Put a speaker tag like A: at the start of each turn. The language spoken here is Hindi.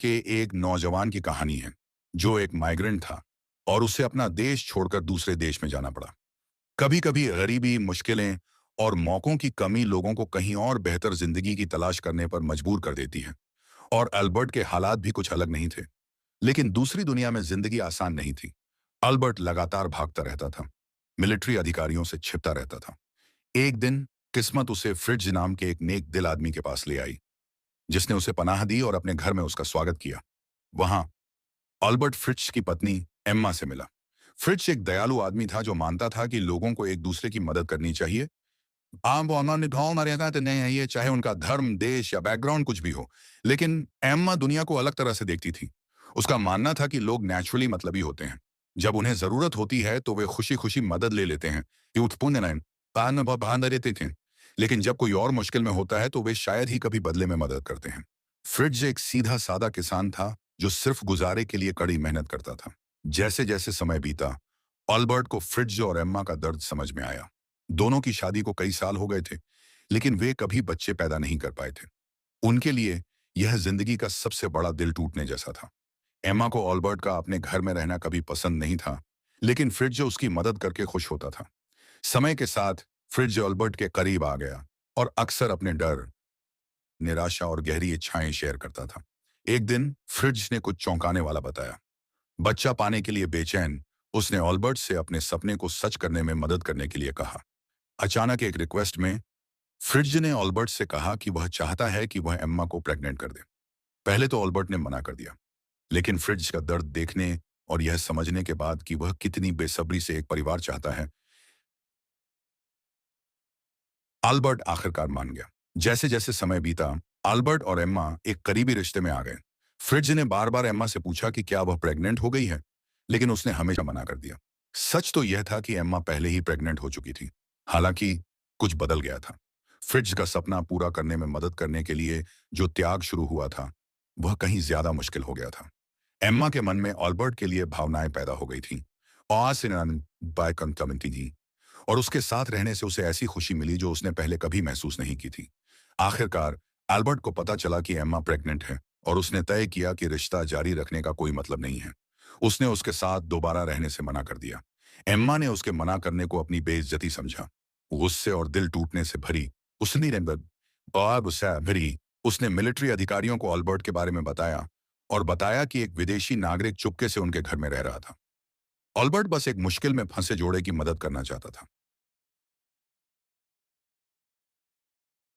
A: के एक नौजवान की कहानी है जो एक माइग्रेंट था और उसे अपना देश छोड़कर दूसरे देश में जाना पड़ा। कभी कभी गरीबी, मुश्किलें और मौकों की कमी लोगों को कहीं और बेहतर जिंदगी की तलाश करने पर मजबूर कर देती है। और अल्बर्ट के हालात भी कुछ अलग नहीं थे। लेकिन दूसरी दुनिया में जिंदगी आसान नहीं थी। अल्बर्ट लगातार भागता रहता था, मिलिट्री अधिकारियों से छिपता रहता था। एक दिन किस्मत उसे फ्रिट्ज नाम के एक नेक दिल आदमी के पास ले आई, जिसने उसे पनाह दी और अपने घर में उसका स्वागत किया। वहां अल्बर्ट फ्रिट्ज की पत्नी एम्मा से मिला। फ्रिट्ज एक दयालु आदमी था जो मानता था कि लोगों को एक दूसरे की मदद करनी चाहिए। आम वो अमन निभाव ना रहता तो नहीं है ये, चाहे उनका धर्म, देश या बैकग्राउंड कुछ भी हो। लेकिन एम्मा दुनिया को अलग तरह से देखती थी। उसका मानना था कि लोग नेचुरली मतलबी होते हैं। जब उन्हें जरूरत होती है तो वे खुशी खुशी मदद ले लेते हैं। ये उत्पुन्न नयन बाद में बहुत बहाना देते थे। लेकिन जब कोई और मुश्किल में होता है तो वे शायद ही कभी बदले में मदद करते हैं। फ्रिट्ज एक सीधा सादा किसान था जो सिर्फ गुजारे के लिए कड़ी मेहनत करता था। जैसे जैसे समय बीता, अल्बर्ट को फ्रिट्ज और एम्मा का दर्द समझ में आया। दोनों की शादी को कई साल हो गए थे, लेकिन वे कभी बच्चे पैदा नहीं कर पाए थे। उनके लिए यह जिंदगी का सबसे बड़ा दिल टूटने जैसा था। एम्मा को अल्बर्ट का अपने घर में रहना कभी पसंद नहीं था, लेकिन फ्रिट्ज उसकी मदद करके खुश होता था। समय के साथ फ्रिट्ज अल्बर्ट के करीब आ गया और अक्सर अपने डर, निराशा और गहरी इच्छाएं शेयर करता था। एक दिन फ्रिट्ज ने कुछ चौंकाने वाला बताया। बच्चा पाने के लिए बेचैन, उसने अल्बर्ट से अपने सपने को सच करने में मदद करने के लिए कहा। अचानक एक रिक्वेस्ट में फ्रिट्ज ने अल्बर्ट से कहा कि वह चाहता है कि वह एम्मा को प्रेग्नेंट कर दे। पहले तो अल्बर्ट ने मना कर दिया, लेकिन फ्रिट्ज का दर्द देखने और यह समझने के बाद कि वह कितनी बेसब्री से एक परिवार चाहता है, अल्बर्ट आखिरकार मान गया। जैसे जैसे समय बीता, अल्बर्ट और एम्मा एक करीबी रिश्ते में आ गए। फ्रिट्ज ने बार बार एम्मा से पूछा कि क्या वह प्रेग्नेंट हो गई है, लेकिन उसने हमेशा मना कर दिया। सच तो यह था कि एम्मा पहले ही प्रेग्नेंट हो चुकी थी। हालांकि कुछ बदल गया था। फ्रिट्ज का सपना पूरा करने में मदद करने के लिए जो त्याग शुरू हुआ था, वह कहीं ज्यादा मुश्किल हो गया था। एम्मा के मन में अल्बर्ट के लिए भावनाएं पैदा हो गई थी। थी और उसके साथ रहने से उसे ऐसी खुशी मिली जो उसने पहले कभी महसूस नहीं की थी। आखिरकार अल्बर्ट को पता चला कि एम्मा प्रेग्नेंट है और उसने तय किया कि रिश्ता जारी रखने का कोई मतलब नहीं है। उसने उसके साथ दोबारा रहने से मना कर दिया। एम्मा ने उसके मना करने को अपनी बेइज्जती समझा। गुस्से और दिल टूटने से भरी उसने और गुस्सा भरी उसने मिलिट्री अधिकारियों को अल्बर्ट के बारे में बताया और बताया कि एक विदेशी नागरिक चुपके से उनके घर में रह रहा था। अल्बर्ट बस एक मुश्किल में फंसे जोड़े की मदद करना चाहता था।